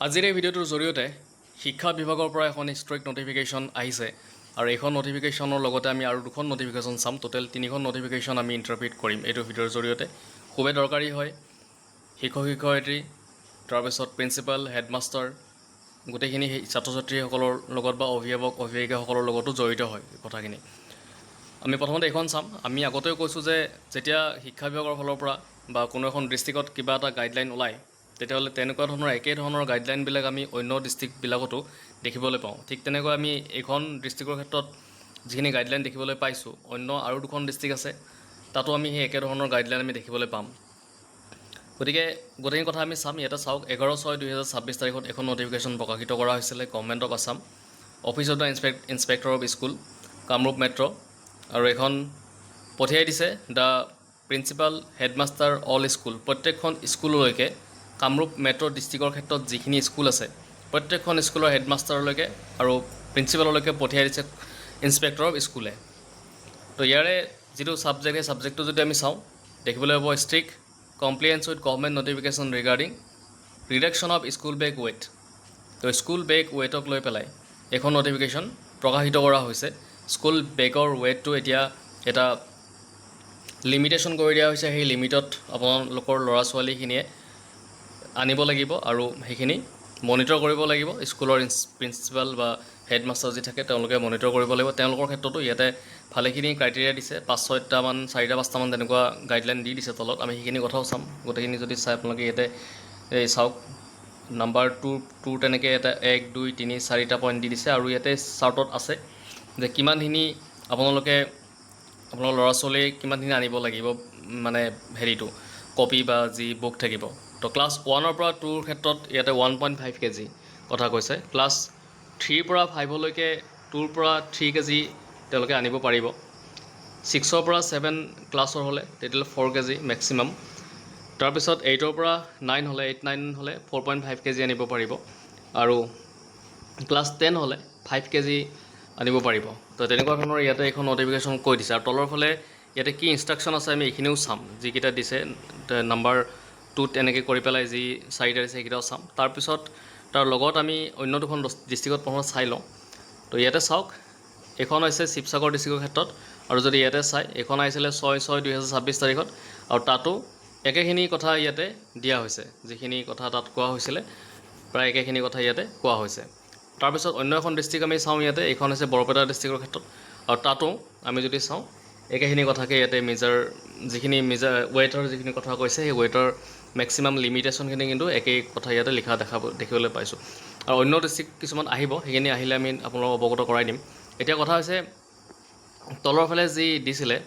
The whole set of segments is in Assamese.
আজিৰ এই ভিডিঅ'টোৰ জৰিয়তে শিক্ষা বিভাগৰ পৰা এখন ষ্ট্ৰিক্ট নটিফিকেশ্যন আহিছে আৰু এইখন নটিফিকেশ্যনৰ লগতে আমি আৰু দুখন নটিফিকেশ্যন চাম। টোটেল তিনিখন নটিফিকেশ্যন আমি ইণ্টাৰপ্ৰিট কৰিম এইটো ভিডিঅ'ৰ জৰিয়তে। খুবেই দৰকাৰী হয়। শিক্ষক শিক্ষয়িত্ৰী, তাৰপিছত প্ৰিন্সিপাল, হেডমাষ্টাৰ, গোটেইখিনি ছাত্ৰ ছাত্ৰীসকলৰ লগত বা অভিভাৱক অভিভাৱিকাসকলৰ লগতো জড়িত হয় কথাখিনি। আমি প্ৰথমতে এইখন চাম। আমি আগতেও কৈছোঁ যে যেতিয়া শিক্ষা বিভাগৰ ফালৰ পৰা বা কোনো এখন ডিষ্ট্ৰিক্টত কিবা এটা গাইডলাইন ওলায়, তেতিয়াহ'লে তেনেকুৱা ধৰণৰ একে ধৰণৰ গাইডলাইনবিলাক আমি অন্য ডিষ্ট্ৰিক্টবিলাকতো দেখিবলৈ পাওঁ। ঠিক তেনেকৈ আমি এইখন ডিষ্ট্ৰিক্টৰ ক্ষেত্ৰত যিখিনি গাইডলাইন দেখিবলৈ পাইছোঁ, অন্য আৰু দুখন ডিষ্ট্ৰিক্ট আছে, তাতো আমি সেই একে ধৰণৰ গাইডলাইন আমি দেখিবলৈ পাম। গতিকে গোটেইখিনি কথা আমি চাম। ইয়াতে চাওক, 11/6/2026 তাৰিখত এখন নটিফিকেশ্যন প্ৰকাশিত কৰা হৈছিলে government of Assam, office of the inspector of school, Kamrup metro'. আৰু এখন পঠিয়াই দিছে the principal, headmaster, all school, প্ৰত্যেকখন স্কুললৈকে কামৰূপ মেট্ৰ' ডিষ্ট্ৰিক্টৰ ক্ষেত্ৰত যিখিনি স্কুল আছে প্ৰত্যেকখন স্কুলৰ হেডমাষ্টাৰলৈকে আৰু প্ৰিন্সিপাললৈকে পঠিয়াই দিছে ইনস্পেক্টৰ অফ স্কুলে। তো ইয়াৰে যিটো ছাবজেক্ট, সেই ছাবজেক্টটো যদি আমি চাওঁ, দেখিবলৈ হ'ব strict compliance with government notification regarding reduction of school bag weight. তো স্কুল বেগ ৱেইটক লৈ পেলাই এখন নটিফিকেশ্যন প্ৰকাশিত কৰা হৈছে। স্কুল বেগৰ ৱেইটটো এতিয়া এটা লিমিটেশ্যন কৰি দিয়া হৈছে। সেই লিমিটত আপোনালোকৰ ল'ৰা ছোৱালীখিনিয়ে আনিব লাগিব আৰু সেইখিনি মনিটৰ কৰিব লাগিব। স্কুলৰ প্ৰিন্সিপাল বা হেডমাষ্টাৰ যি থাকে তেওঁলোকে মনিটৰ কৰিব লাগিব। তেওঁলোকৰ ক্ষেত্ৰতো ইয়াতে ভালেখিনি ক্ৰাইটেৰিয়া দিছে, 5-6টামান 4-5টামান তেনেকুৱা গাইডলাইন দি দিছে তলত। আমি সেইখিনি কথাও চাম। গোটেইখিনি যদি চাই আপোনালোকে ইয়াতে এই চাওক, নাম্বাৰ 2 তেনেকৈ এটা 1, 2, 3, 4টা পইণ্ট দি দিছে। আৰু ইয়াতে চাৰ্টত আছে যে কিমানখিনি আপোনালোকে আপোনাৰ ল'ৰা ছোৱালীয়ে কিমানখিনি আনিব লাগিব, মানে হেৰিটো কপি বা যি বুক থাকিব। তো ক্লাছ 1ৰ পৰা 2ৰ ক্ষেত্ৰত ইয়াতে 1.5 kg কথা কৈছে। ক্লাছ 3ৰ পৰা 5লৈকে 2ৰ পৰা 3 kg তেওঁলোকে আনিব পাৰিব। 6ৰ পৰা 7 ক্লাছৰ হ'লে তেতিয়াহ'লে 4 kg মেক্সিমাম। তাৰপিছত 8ৰ পৰা 9 হ'লে 8-9 হ'লে 4.5 kg আনিব পাৰিব। আৰু ক্লাছ 10 হ'লে 5 kg আনিব পাৰিব। তো তেনেকুৱা ধৰণৰ ইয়াতে এখন নটিফিকেশ্যন কৈ দিছে। আৰু তলৰ ফালে ইয়াতে কি ইনষ্ট্ৰাকশ্যন আছে আমি এইখিনিও চাম। যিকেইটা দিছে নাম্বাৰ 2 এনেকৈ কৰি পেলাই যি 4টা দিছে সেইকেইটাও চাম। তাৰপিছত তাৰ লগত আমি অন্য দুখন ডিষ্ট্ৰিক্টত প্ৰথমে চাই লওঁ। তো ইয়াতে চাওক, এইখন হৈছে শিৱসাগৰ ডিষ্ট্ৰিক্টৰ ক্ষেত্ৰত। আৰু যদি ইয়াতে চাই, এইখন আহিছিলে 6/6/2026 তাৰিখত। আৰু তাতো একেখিনি কথা ইয়াতে দিয়া হৈছে, যিখিনি কথা তাত কোৱা হৈছিলে প্ৰায় একেখিনি কথা ইয়াতে কোৱা হৈছে। তাৰপিছত অন্য এখন ডিষ্ট্ৰিক্ট আমি চাওঁ। ইয়াতে এইখন হৈছে বৰপেটা ডিষ্ট্ৰিক্টৰ ক্ষেত্ৰত। আৰু তাতো আমি যদি চাওঁ, একেখিনি কথাকে ইয়াতে যিখিনি ৱেইটৰ যিখিনি কথা কৈছে, সেই ৱেইটৰ মেক্সিমাম লিমিটেশ্যনখিনি কিন্তু একেই কথা ইয়াতে লিখা দেখিবলৈ পাইছোঁ। আৰু অন্য ডিষ্ট্ৰিক্ট কিছুমান আহিব, সেইখিনি আহিলে আমি আপোনালোকক অৱগত কৰাই দিম। এতিয়া কথা হৈছে, তলৰ ফালে যি দিছিলে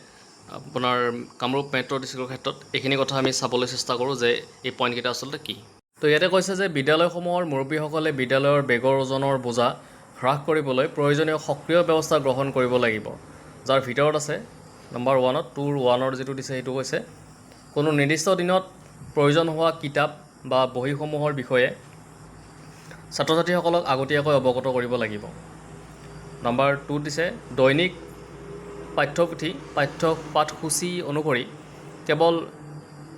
আপোনাৰ কামৰূপ মেট্ৰ' ডিষ্ট্ৰিক্টৰ ক্ষেত্ৰত, এইখিনি কথা আমি চাবলৈ চেষ্টা কৰোঁ যে এই পইণ্টকেইটা আচলতে কি। তো ইয়াতে কৈছে যে বিদ্যালয়সমূহৰ মুৰব্বীসকলে বিদ্যালয়ৰ বেগৰ ওজনৰ বোজা হ্ৰাস কৰিবলৈ প্ৰয়োজনীয় সক্ৰিয় ব্যৱস্থা গ্ৰহণ কৰিব লাগিব। যাৰ ভিতৰত আছে নাম্বাৰ 1ত 2-1ৰ যিটো দিছে সেইটো কৈছে, কোনো নিৰ্দিষ্ট দিনত প্ৰয়োজন হোৱা কিতাপ বা বহীসমূহৰ বিষয়ে ছাত্ৰ ছাত্ৰীসকলক আগতীয়াকৈ অৱগত কৰিব লাগিব। নাম্বাৰ 2 দিছে, দৈনিক পাঠ্যসূচী অনুসৰি কেৱল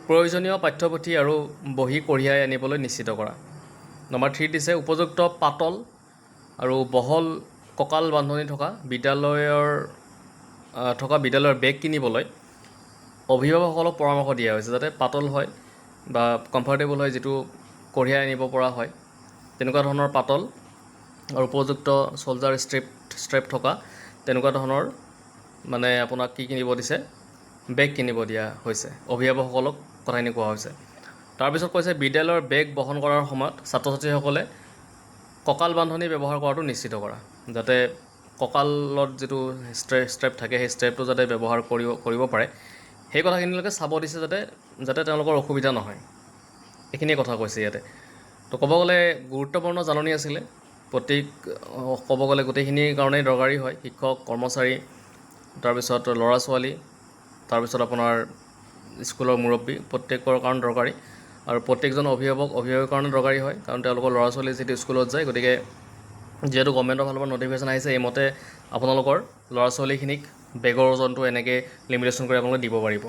প্ৰয়োজনীয় পাঠ্যপুথি আৰু বহী কঢ়িয়াই আনিবলৈ নিশ্চিত কৰা। নাম্বাৰ 3 দিছে, উপযুক্ত পাতল আৰু বহল কঁকাল বান্ধনি থকা বিদ্যালয়ৰ বেগ কিনিবলৈ অভিভাৱকসকলক পৰামৰ্শ দিয়া হৈছে, যাতে পাতল হয় বা কমফৰ্টেবল হয়, যিটো কঢ়িয়াই আনিব পৰা হয় তেনেকুৱা ধৰণৰ পাতল আৰু উপযুক্ত চ'ল্জাৰ ষ্ট্ৰেপ থকা তেনেকুৱা ধৰণৰ মানে আপোনাক কি কিনিব দিছে, বেগ কিনিব দিয়া হৈছে। অভিভাৱকসকলক কথাখিনি কোৱা হৈছে। তাৰপিছত কৈছে, বিদ্যালয়ৰ বেগ বহন কৰাৰ সময়ত ছাত্ৰ ছাত্ৰীসকলে কঁকাল বান্ধনি ব্যৱহাৰ কৰাটো নিশ্চিত কৰা, যাতে কঁকালত যিটো ষ্ট্ৰেপ থাকে সেই ষ্ট্ৰেপটো যাতে ব্যৱহাৰ কৰিব পাৰে, সেই কথাখিনিলৈকে চাব দিছে, যাতে তেওঁলোকৰ অসুবিধা নহয়। এইখিনিয়ে কথা কৈছে ইয়াতে। তো ক'ব গ'লে গুৰুত্বপূৰ্ণ জাননী আছিলে। ক'ব গ'লে গোটেইখিনিৰ কাৰণেই দৰকাৰী হয়। শিক্ষক, কৰ্মচাৰী, তাৰপিছত ল'ৰা ছোৱালী, তাৰপিছত আপোনাৰ স্কুলৰ মুৰব্বী, প্ৰত্যেকৰ কাৰণে দৰকাৰী। আৰু প্ৰত্যেকজন অভিভাৱকৰ কাৰণে দৰকাৰী হয়, কাৰণ তেওঁলোকৰ ল'ৰা ছোৱালী যিটো স্কুলত যায়। গতিকে যিহেতু গভৰ্ণমেণ্টৰ ফালৰ পৰা নটিফিকেশ্যন আহিছে, এইমতে আপোনালোকৰ ল'ৰা ছোৱালীখিনিক বেগৰ ওজনটো এনেকৈ লিমিটেশ্যন কৰি আপোনালোকে দিব পাৰিব।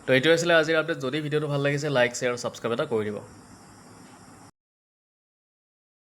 তো এইটোৱে আছিলে আজিৰ আপডেট। যদি ভিডিঅ'টো ভাল লাগিছে, লাইক, শ্বেয়াৰ আৰু ছাবস্ক্ৰাইব এটা কৰি দিব।